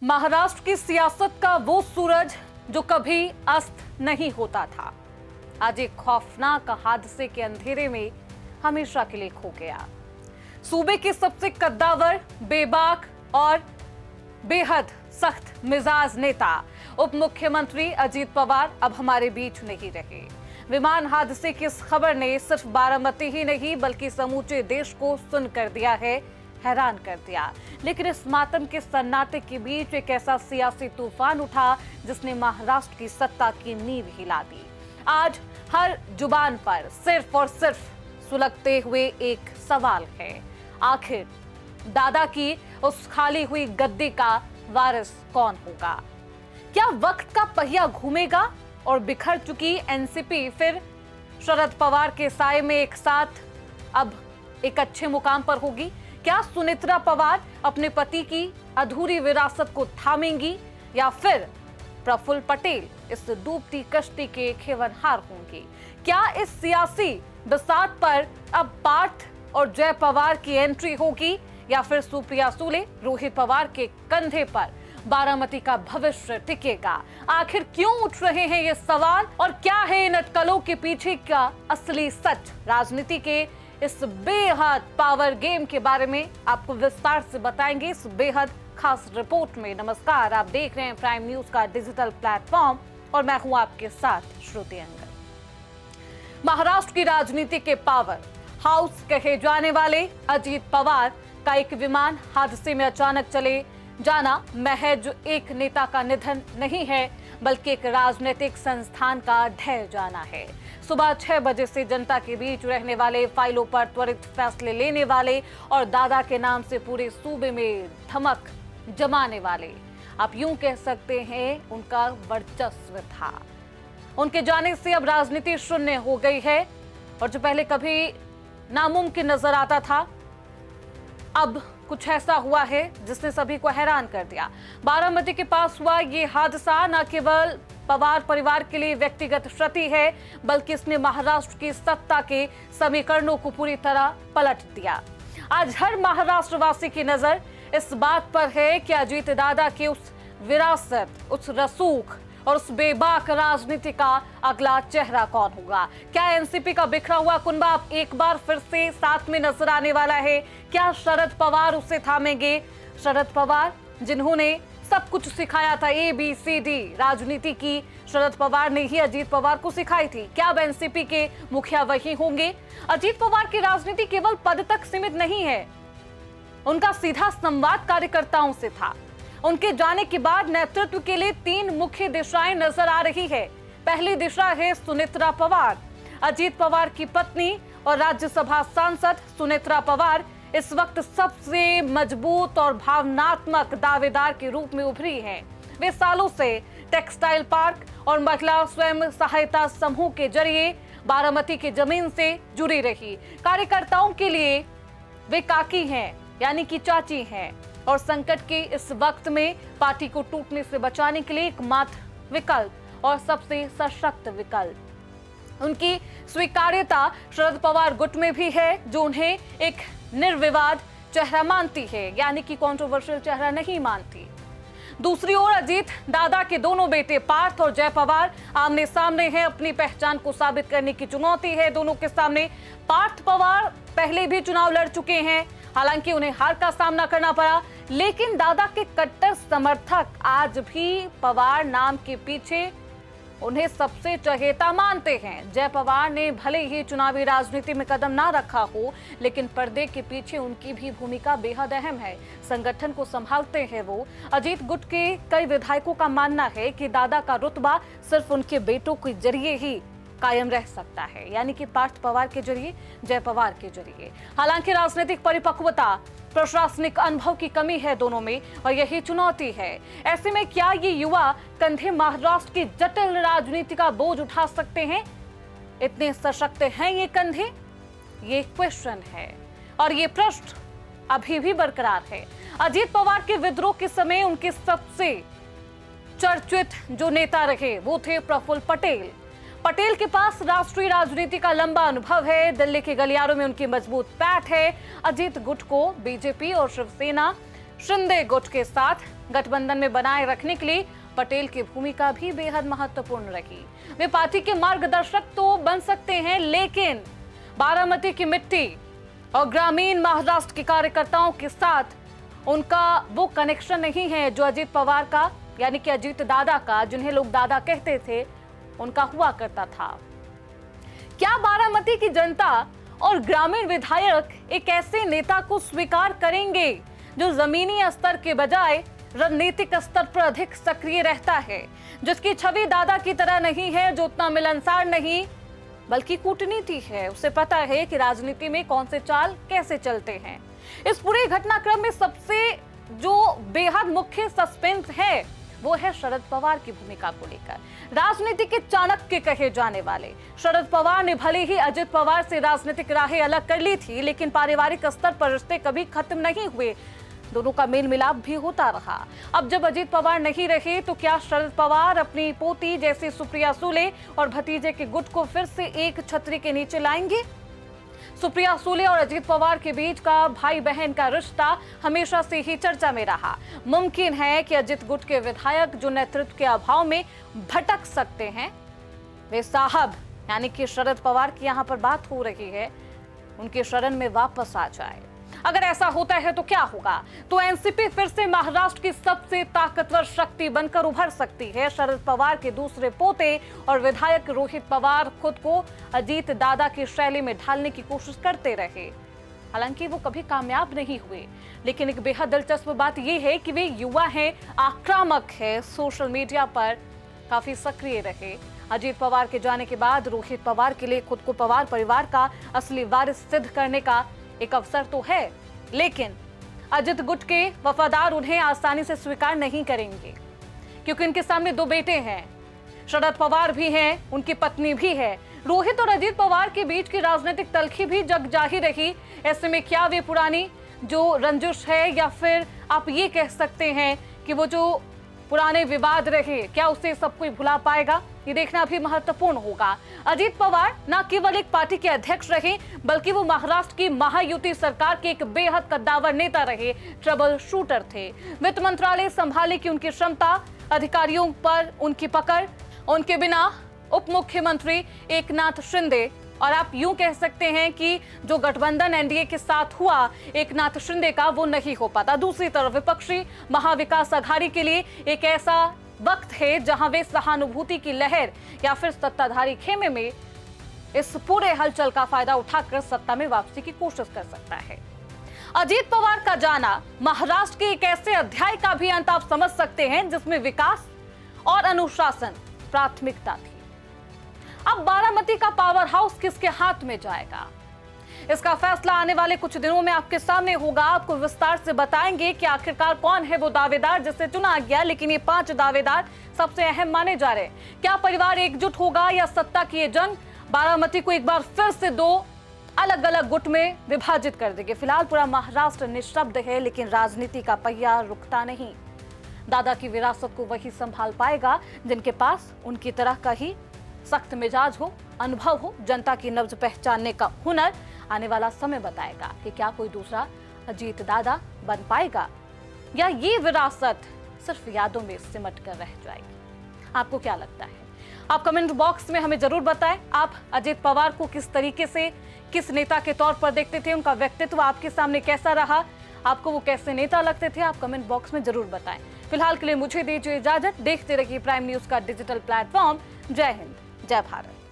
महाराष्ट्र की सियासत का वो सूरज जो कभी अस्त नहीं होता था, आज एक खौफनाक हादसे के अंधेरे में हमेशा के लिए खो गया। सूबे के सबसे कद्दावर, बेबाक और बेहद सख्त मिजाज नेता उप मुख्यमंत्री अजीत पवार अब हमारे बीच नहीं रहे। विमान हादसे की इस खबर ने सिर्फ बारामती ही नहीं बल्कि समूचे देश को सुन कर दिया है, हैरान कर दिया। लेकिन इस मातम के सन्नाटे के बीच एक ऐसा सियासी तूफान उठा जिसने महाराष्ट्र की सत्ता की नींव हिला दी। आज हर जुबान पर सिर्फ और सिर्फ सुलगते हुए एक सवाल है, आखिर दादा की उस खाली हुई गद्दी का वारिस कौन होगा? क्या वक्त का पहिया घूमेगा और बिखर चुकी एनसीपी फिर शरद पवार के साए में एक साथ अब एक अच्छे मुकाम पर होगी? क्या सुनेत्रा पवार अपने पति की अधूरी विरासत को थामेंगी या फिर प्रफुल्ल पटेल इस डूबती कश्ती के खेवनहार होंगे? क्या इस सियासी बिसात पर अब पार्थ और जय पवार की एंट्री होगी या फिर सुप्रिया सुले, रोहित पवार के कंधे पर बारामती का भविष्य टिकेगा? आखिर क्यों उठ रहे हैं ये सवाल और क्या है इन अटकलों के पीछे का असली सच? राजनीति के इस बेहद पावर गेम के बारे में आपको विस्तार से बताएंगे इस बेहद खास रिपोर्ट में। नमस्कार, आप देख रहे हैं प्राइम न्यूज का डिजिटल प्लेटफॉर्म और मैं हूं आपके साथ श्रुति अंगद। महाराष्ट्र की राजनीति के पावर हाउस कहे जाने वाले अजीत पवार का एक विमान हादसे में अचानक चले जाना महज एक नेता का निधन नहीं है बल्कि एक राजनीतिक संस्थान का ढह जाना है। सुबह 6 बजे से जनता के बीच रहने वाले, फाइलों पर त्वरित फैसले लेने वाले और दादा के नाम से पूरे सूबे में धमक जमाने वाले, आप यूं कह सकते हैं उनका वर्चस्व था। उनके जाने से अब राजनीति शून्य हो गई है और जो पहले कभी नामुमकिन नजर आता था अब कुछ ऐसा हुआ है जिसने सभी को हैरान कर दिया। बारामती के पास हुआ ये हादसा न केवल पवार परिवार के लिए व्यक्तिगत क्षति है बल्कि इसने महाराष्ट्र की सत्ता के समीकरणों को पूरी तरह पलट दिया। आज हर महाराष्ट्रवासी की नजर इस बात पर है कि अजीत दादा की उस विरासत, उस रसूख और उस बेबाक राजनीति का अगला चेहरा कौन होगा? क्या एनसीपी का बिखरा हुआ कुनबा अब एक बार फिर से साथ में नजर आने वाला है? क्या शरद पवार उसे थामेंगे? शरद पवार जिन्होंने सब कुछ सिखाया था, ABCD राजनीति की शरद पवार ने ही अजीत पवार को सिखाई थी। क्या अब एनसीपी के मुखिया वही होंगे? अजीत पवार की राजनीति केवल पद तक सीमित नहीं है, उनका सीधा संवाद कार्यकर्ताओं से था। उनके जाने के बाद नेतृत्व के लिए 3 मुख्य दिशाएं नजर आ रही है। पहली दिशा है सुनेत्रा पवार। अजीत पवार की पत्नी और राज्यसभा सांसद सुनेत्रा पवार इस वक्त सबसे मजबूत और भावनात्मक दावेदार के रूप में उभरी हैं। वे सालों से टेक्सटाइल पार्क और महिला स्वयं सहायता समूह के जरिए बारामती की जमीन से जुड़ी रही। कार्यकर्ताओं के लिए वे काकी हैं, यानी कि चाची हैं और संकट के इस वक्त में पार्टी को टूटने से बचाने के लिए एकमात्र विकल्प और सबसे सशक्त विकल्प उनकी स्वीकार्यता शरद पवार गुट में भी है, जो उन्हें एक निर्विवाद चेहरा मानती है, यानी कि कंट्रोवर्शियल चेहरा नहीं मानती। दूसरी ओर अजीत दादा के दोनों बेटे पार्थ और जय पवार आमने सामने हैं। अपनी पहचान को साबित करने की चुनौती है दोनों के सामने। पार्थ पवार पहले भी चुनाव लड़ चुके हैं, हालांकि उन्हें हार का सामना करना पड़ा, लेकिन दादा के कट्टर समर्थक आज भी पवार नाम के पीछे उन्हें सबसे चहेता मानते हैं। जय पवार ने भले ही चुनावी राजनीति में कदम ना रखा हो, लेकिन पर्दे के पीछे उनकी भी भूमिका बेहद अहम है। संगठन को संभालते हैं वो। अजीत गुट के कई विधायकों का मानना है कि दादा का रुतबा सिर्फ उनके बेटों के जरिए ही कायम रह सकता है, यानी कि पार्थ पवार के जरिए, जय पवार के जरिए। हालांकि राजनीतिक परिपक्वता, प्रशासनिक अनुभव की कमी है दोनों में और यही चुनौती है। ऐसे में क्या ये युवा कंधे महाराष्ट्र की जटिल राजनीति का बोझ उठा सकते हैं? इतने सशक्त हैं ये कंधे? ये क्वेश्चन है और ये प्रश्न अभी भी बरकरार है। अजीत पवार के विद्रोह के समय उनके सबसे चर्चित जो नेता रहे वो थे प्रफुल्ल पटेल। पटेल के पास राष्ट्रीय राजनीति का लंबा अनुभव है, दिल्ली के गलियारों में उनकी मजबूत पैठ है। अजीत गुट को बीजेपी और शिवसेना शिंदे गुट के साथ गठबंधन में बनाए रखने के लिए पटेल की भूमिका भी बेहद महत्वपूर्ण रही। वे पार्टी के मार्गदर्शक तो बन सकते हैं, लेकिन बारामती की मिट्टी और ग्रामीण महाराष्ट्र के कार्यकर्ताओं के साथ उनका वो कनेक्शन नहीं है जो अजीत पवार का, यानी कि अजीत दादा का, जिन्हें लोग दादा कहते थे, उनका हुआ करता था। क्या बारामती की जनता और ग्रामीण विधायक एक ऐसे नेता को स्वीकार करेंगे जो जमीनी स्तर के बजाय रणनीतिक स्तर पर अधिक सक्रिय रहता है, जिसकी छवि दादा की तरह नहीं है, जो उतना मिलनसार नहीं बल्कि कूटनीति है, उसे पता है कि राजनीति में कौन से चाल कैसे चलते हैं। इस पूरे घटनाक्रम में सबसे जो बेहद मुख्य सस्पेंस है वो है शरद पवार की भूमिका को लेकर। राजनीति के चाणक्य कहे जाने वाले शरद पवार ने भले ही अजित पवार से राजनीतिक राहें अलग कर ली थी, लेकिन पारिवारिक स्तर पर रिश्ते कभी खत्म नहीं हुए, दोनों का मेल मिलाप भी होता रहा। अब जब अजीत पवार नहीं रहे तो क्या शरद पवार अपनी पोती जैसी सुप्रिया सुले और भतीजे के गुट को फिर से एक छतरी के नीचे लाएंगे? सुप्रिया सुले और अजीत पवार के बीच का भाई बहन का रिश्ता हमेशा से ही चर्चा में रहा। मुमकिन है कि अजीत गुट के विधायक जो नेतृत्व के अभाव में भटक सकते हैं, वे साहब यानी कि शरद पवार की यहाँ पर बात हो रही है, उनके शरण में वापस आ जाए। अगर ऐसा होता है तो क्या होगा? तो एनसीपी फिर से महाराष्ट्र की सबसे ताकतवर शक्ति बनकर उभर सकती है। शरद पवार के दूसरे पोते और विधायक रोहित पवार खुद को अजीत दादा की शैली में ढालने की कोशिश करते रहे, हालांकि वो कभी कामयाब नहीं हुए। लेकिन एक बेहद दिलचस्प बात यह है कि वे युवा हैं, आक्रामक है, सोशल मीडिया पर काफी सक्रिय रहे। अजीत पवार के जाने के बाद रोहित पवार के लिए खुद को पवार परिवार का असली वारिस सिद्ध करने का एक अवसर तो है, लेकिन अजित गुट के वफादार उन्हें आसानी से स्वीकार नहीं करेंगे, क्योंकि इनके सामने दो बेटे हैं, शरद पवार भी हैं, उनकी पत्नी भी है। रोहित और अजीत पवार के बीच की राजनीतिक तल्खी भी जग जाहिर रही। ऐसे में क्या वे पुरानी जो रंजिश है, या फिर आप ये कह सकते हैं कि वो जो पुराने विवाद रहे, क्या उसे सब कोई भुला पाएगा? ये देखना भी महत्वपूर्ण होगा। अजीत पवार न केवल एक पार्टी के अध्यक्ष रहे, बल्कि वो महाराष्ट्र की महायुति सरकार के एक बेहद कद्दावर नेता रहे, ट्रबल शूटर थे। वित्त मंत्रालय संभालने की उनकी क्षमता, अधिकारियों पर उनकी पकड़, उनके बिना उप मुख्यमंत्री एकनाथ शिंदे, और आप यूं कह सकते हैं कि जो गठबंधन एनडीए के साथ हुआ एकनाथ शिंदे का, वो नहीं हो पाता। दूसरी तरफ विपक्षी महाविकास अघाड़ी के लिए एक ऐसा वक्त है जहां वे सहानुभूति की लहर या फिर सत्ताधारी खेमे में इस पूरे हलचल का फायदा उठाकर सत्ता में वापसी की कोशिश कर सकता है। अजीत पवार का जाना महाराष्ट्र के एक ऐसे अध्याय का भी अंत आप समझ सकते हैं जिसमें विकास और अनुशासन प्राथमिकता थी। अब बारामती का पावर हाउस किसके हाथ में जाएगा, इसका फैसला आने वाले कुछ दिनों में आपके सामने होगा। आपको विस्तार से बताएंगे कि आखिरकार कौन है वो दावेदार जिसे चुना गया, लेकिन ये 5 दावेदार सबसे अहम माने जा रहे हैं। क्या परिवार एकजुट होगा या सत्ता की ये जंग बारामती को एक बार फिर से 2 अलग अलग गुट में विभाजित कर देगी? फिलहाल पूरा महाराष्ट्र निशब्द है, लेकिन राजनीति का पहिया रुकता नहीं। दादा की विरासत को वही संभाल पाएगा जिनके पास उनकी तरह का ही सख्त मिजाज हो, अनुभव हो, जनता की नब्ज पहचानने का हुनर। आने वाला समय बताएगा कि क्या कोई दूसरा अजीत दादा बन पाएगा या ये विरासत सिर्फ यादों में सिमट कर रह जाएगी। आपको क्या लगता है? आप कमेंट बॉक्स में हमें जरूर बताएं। आप अजीत पवार को किस तरीके से, किस नेता के तौर पर देखते थे? उनका व्यक्तित्व आपके सामने कैसा रहा? आपको वो कैसे नेता लगते थे? आप कमेंट बॉक्स में जरूर बताएं। फिलहाल के लिए मुझे दीजिए इजाजत। देखते रहिए प्राइम न्यूज का डिजिटल प्लेटफॉर्म। जय हिंद, जय भारत।